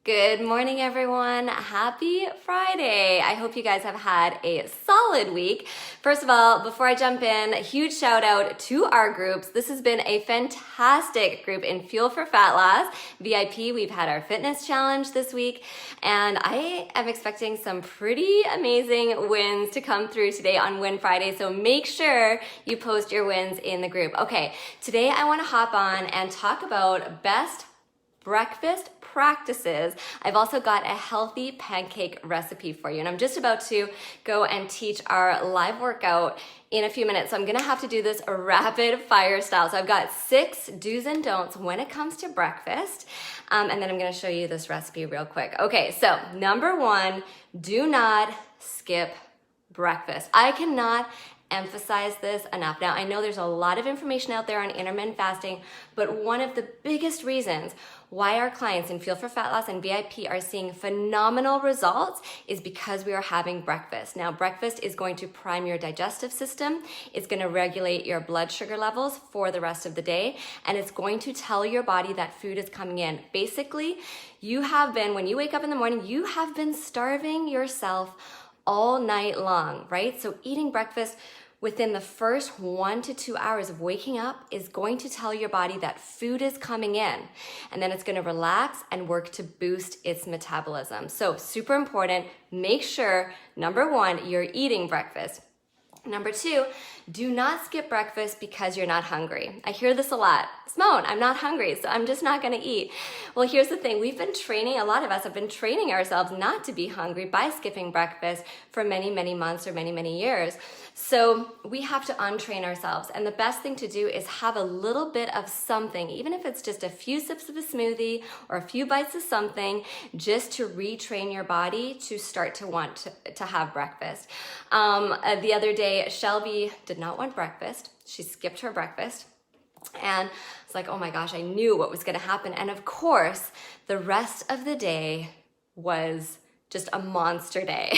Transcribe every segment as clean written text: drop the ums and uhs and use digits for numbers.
Good morning, everyone. Happy Friday. I hope you guys have had a solid week. First of all, before I jump in, a huge shout out to our groups. This has been a fantastic group in Fuel for Fat Loss. VIP, we've had our fitness challenge this week, and I am expecting some pretty amazing wins to come through today on Win Friday, so make sure you post your wins in the group. Okay, today I want to hop on and talk about best breakfast practices. I've also got a healthy pancake recipe for you, and I'm just about to go and teach our live workout in a few minutes, so I'm gonna have to do this rapid fire style. So I've got 6 do's and don'ts when it comes to breakfast, and then I'm gonna show you this recipe real quick. Okay, so number 1, do not skip breakfast. I cannot emphasize this enough. Now, I know there's a lot of information out there on intermittent fasting, but one of the biggest reasons why our clients in Fuel for Fat Loss and VIP are seeing phenomenal results is because we are having breakfast. Now, breakfast is going to prime your digestive system. It's going to regulate your blood sugar levels for the rest of the day, and it's going to tell your body that food is coming in. Basically, when you wake up in the morning, you have been starving yourself all night long, right? So eating breakfast within the first 1 to 2 hours of waking up is going to tell your body that food is coming in, and then it's going to relax and work to boost its metabolism. So super important, make sure, number 1, you're eating breakfast. Number 2, do not skip breakfast because you're not hungry. I hear this a lot. Simone, I'm not hungry, so I'm just not gonna eat. Well, here's the thing. A lot of us have been training ourselves not to be hungry by skipping breakfast for many, many months or many, many years. So we have to untrain ourselves. And the best thing to do is have a little bit of something, even if it's just a few sips of a smoothie or a few bites of something, just to retrain your body to start to want to have breakfast. The other day, Shelby did not want breakfast. She skipped her breakfast. And it's like, oh my gosh, I knew what was going to happen. And of course, the rest of the day was just a monster day.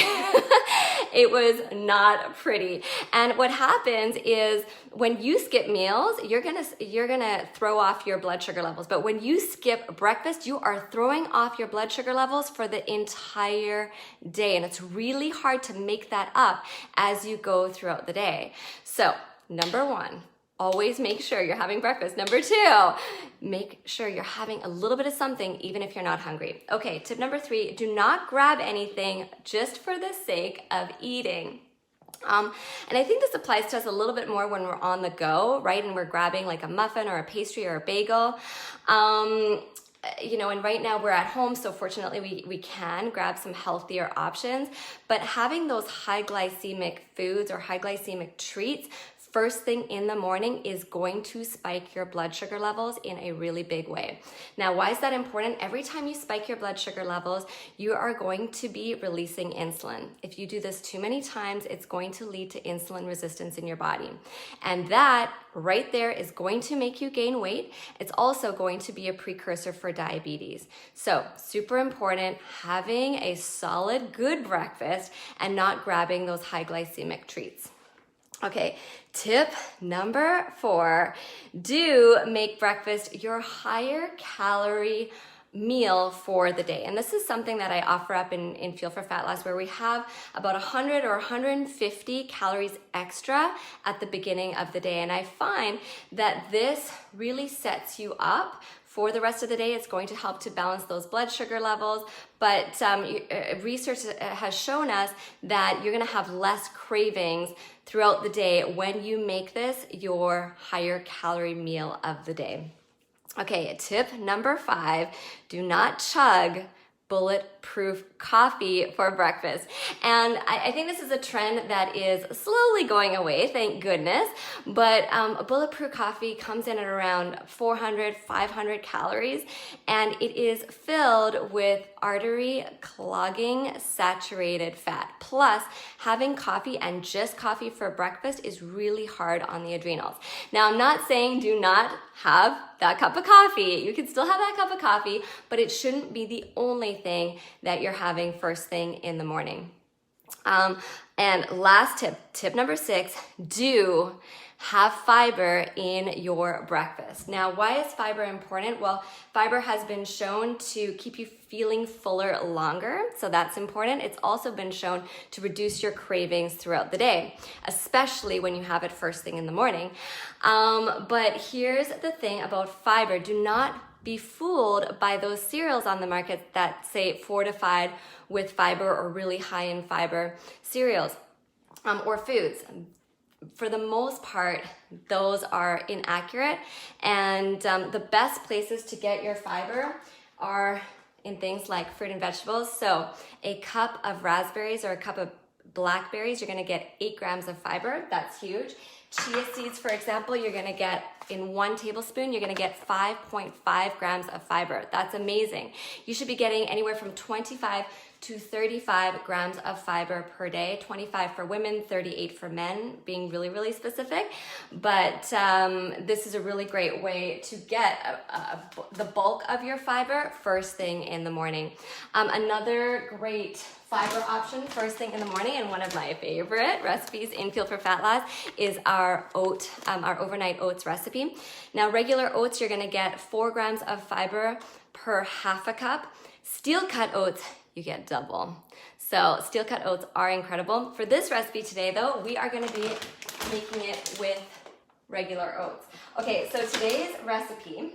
It was not pretty. And what happens is when you skip meals, you're gonna throw off your blood sugar levels. But when you skip breakfast, you are throwing off your blood sugar levels for the entire day. And it's really hard to make that up as you go throughout the day. So, number 1, always make sure you're having breakfast. Number 2, make sure you're having a little bit of something even if you're not hungry. Okay, tip number 3, do not grab anything just for the sake of eating. And I think this applies to us a little bit more when we're on the go, right? And we're grabbing like a muffin or a pastry or a bagel. And right now we're at home, so fortunately we can grab some healthier options, but having those high glycemic foods or high glycemic treats first thing in the morning is going to spike your blood sugar levels in a really big way. Now, why is that important? Every time you spike your blood sugar levels, you are going to be releasing insulin. If you do this too many times, it's going to lead to insulin resistance in your body. And that right there is going to make you gain weight. It's also going to be a precursor for diabetes. So, super important, having a solid, good breakfast and not grabbing those high glycemic treats. Okay, tip number 4, do make breakfast your higher calorie meal for the day. And this is something that I offer up in Fuel for Fat Loss, where we have about 100 or 150 calories extra at the beginning of the day. And I find that this really sets you up for the rest of the day. It's going to help to balance those blood sugar levels, but research has shown us that you're gonna have less cravings throughout the day when you make this your higher calorie meal of the day. Okay, tip number 5, do not chug bulletproof coffee for breakfast. And I think this is a trend that is slowly going away, thank goodness, but bulletproof coffee comes in at around 400, 500 calories, and it is filled with artery clogging saturated fat. Plus, having coffee and just coffee for breakfast is really hard on the adrenals. Now, I'm not saying do not have that cup of coffee. You can still have that cup of coffee, but it shouldn't be the only thing that you're having first thing in the morning. And last tip number 6, do have fiber in your breakfast. Now, why is fiber important? Well, fiber has been shown to keep you feeling fuller longer, so that's important. It's also been shown to reduce your cravings throughout the day, especially when you have it first thing in the morning. But here's the thing about fiber. Do not be fooled by those cereals on the market that say fortified with fiber or really high in fiber cereals or foods. For the most part, those are inaccurate, and the best places to get your fiber are in things like fruit and vegetables. So a cup of raspberries or a cup of blackberries, you're gonna get 8 grams of fiber. That's huge. Chia seeds, for example, you're gonna get in 1 tablespoon, you're gonna get 5.5 grams of fiber. That's amazing. You should be getting anywhere from 25 to 35 grams of fiber per day, 25 for women, 38 for men, being really, really specific. But this is a really great way to get the bulk of your fiber first thing in the morning. Another great fiber option first thing in the morning, and one of my favorite recipes in Fuel for Fat Loss, is our overnight oats recipe. Now, regular oats, you're gonna get 4 grams of fiber per half a cup. Steel cut oats, you get double. So steel cut oats are incredible. For this recipe today though, we are gonna be making it with regular oats. Okay, so today's recipe,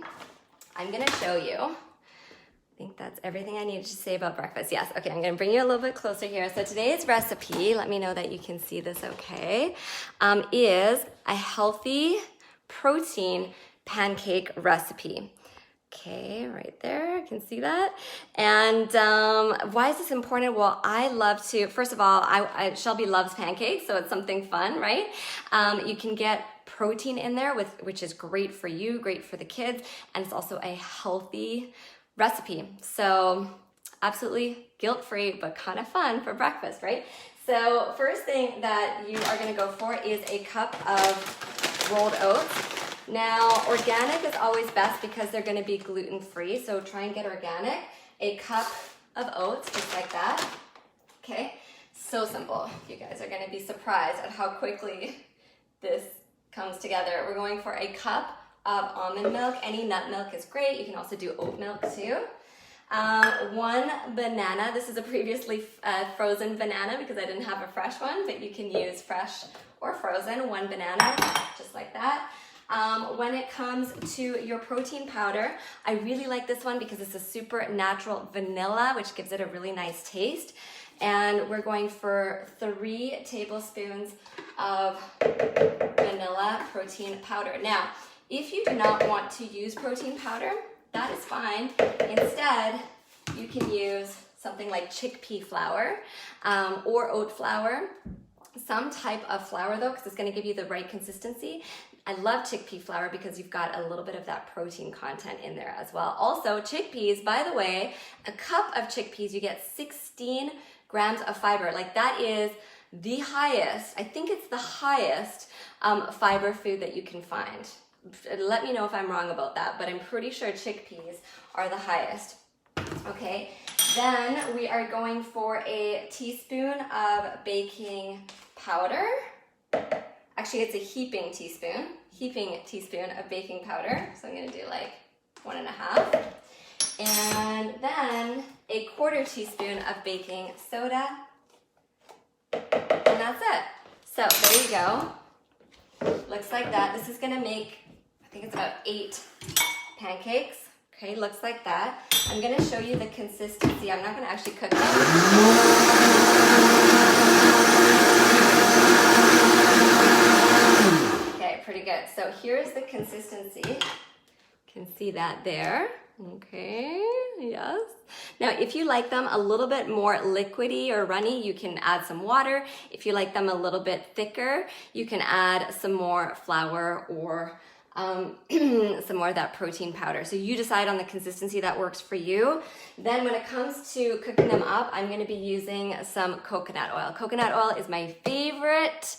I'm gonna show you. I think that's everything I needed to say about breakfast. Yes, okay, I'm gonna bring you a little bit closer here. So today's recipe, let me know that you can see this okay, is a healthy protein pancake recipe. Okay, right there, I can see that. And why is this important? Well, I love to, first of all, Shelby loves pancakes, so it's something fun, right? You can get protein in there, which is great for you, great for the kids, and it's also a healthy recipe. So absolutely guilt-free, but kind of fun for breakfast, right? So first thing that you are gonna go for is a cup of rolled oats. Now, organic is always best because they're gonna be gluten-free, so try and get organic. A cup of oats, just like that, okay? So simple. You guys are gonna be surprised at how quickly this comes together. We're going for a cup of almond milk. Any nut milk is great. You can also do oat milk too. 1 banana. This is a previously frozen banana because I didn't have a fresh one, but you can use fresh or frozen. 1 banana, just like that. When it comes to your protein powder, I really like this one because it's a super natural vanilla, which gives it a really nice taste. And we're going for 3 tablespoons of vanilla protein powder. Now, if you do not want to use protein powder, that is fine. Instead, you can use something like chickpea flour or oat flour. Some type of flour though, because it's going to give you the right consistency. I love chickpea flour because you've got a little bit of that protein content in there as well. Also, chickpeas, by the way, a cup of chickpeas, you get 16 grams of fiber. Like that is the highest, I think it's the highest fiber food that you can find. Let me know if I'm wrong about that, but I'm pretty sure chickpeas are the highest. Okay, then we are going for a teaspoon of baking powder. Actually, it's a heaping teaspoon of baking powder. So I'm gonna do like 1.5. And then a 1/4 teaspoon of baking soda. And that's it. So there you go. Looks like that. This is gonna make, I think it's about 8 pancakes. Okay, looks like that. I'm gonna show you the consistency. I'm not gonna actually cook them. Okay, pretty good. So here's the consistency. You can see that there. Okay, yes. Now, if you like them a little bit more liquidy or runny, you can add some water. If you like them a little bit thicker, you can add some more flour or some more of that protein powder. So you decide on the consistency that works for you. Then when it comes to cooking them up, I'm gonna be using some coconut oil. Coconut oil is my favorite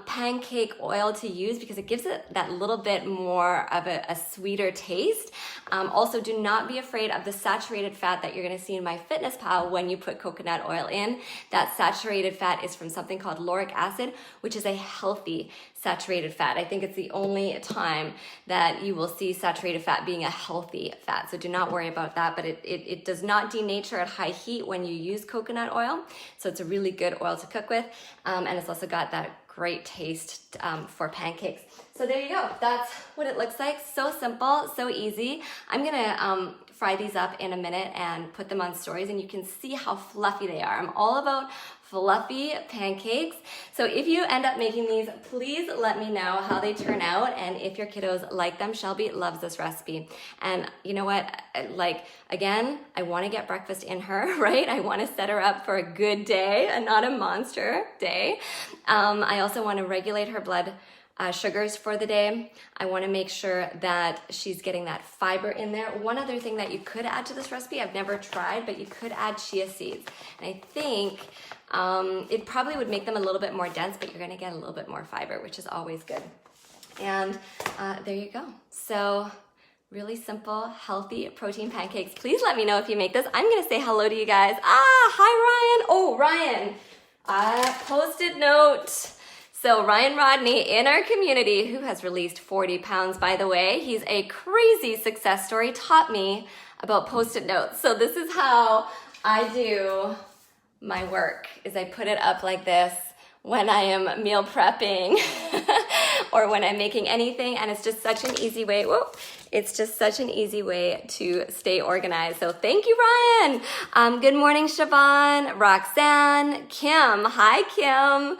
pancake oil to use because it gives it that little bit more of a sweeter taste. Also, do not be afraid of the saturated fat that you're gonna see in MyFitnessPal when you put coconut oil in. That saturated fat is from something called lauric acid, which is a healthy saturated fat. I think it's the only time that you will see saturated fat being a healthy fat. So do not worry about that, but it does not denature at high heat when you use coconut oil. So it's a really good oil to cook with. And it's also got that great taste for pancakes. So there you go. That's what it looks like. So simple, so easy. I'm gonna fry these up in a minute and put them on stories, and you can see how fluffy they are. I'm all about fluffy pancakes. So if you end up making these, please let me know how they turn out and if your kiddos like them. Shelby loves this recipe. And you know what? Like, again, I want to get breakfast in her, right? I want to set her up for a good day and not a monster day. I also want to regulate her blood sugars for the day. I want to make sure that she's getting that fiber in there. One other thing that you could add to this recipe, I've never tried, but you could add chia seeds. And I think it probably would make them a little bit more dense, but you're going to get a little bit more fiber, which is always good. And there you go. So really simple, healthy protein pancakes. Please let me know if you make this. I'm going to say hello to you guys. Hi, Ryan. Oh, Ryan, Post-it note. So Ryan Rodney in our community, who has released 40 pounds, by the way, he's a crazy success story, taught me about Post-it notes. So this is how I do my work, is I put it up like this when I am meal prepping or when I'm making anything, and it's just such an easy way, it's just such an easy way to stay organized. So thank you, Ryan. Good morning, Siobhan, Roxanne, Kim. Hi, Kim.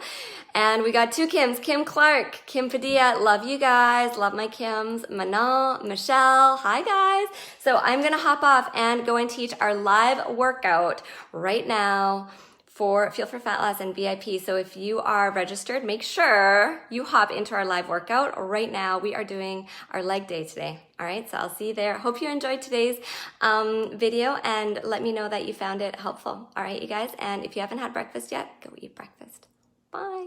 And we got two Kims, Kim Clark, Kim Padilla, love you guys, love my Kims, Manon, Michelle, hi guys. So I'm gonna hop off and go and teach our live workout right now for Feel for Fat Loss and VIP. So if you are registered, make sure you hop into our live workout right now. We are doing our leg day today. All right, so I'll see you there. Hope you enjoyed today's video, and let me know that you found it helpful. All right, you guys, and if you haven't had breakfast yet, go eat breakfast. Bye.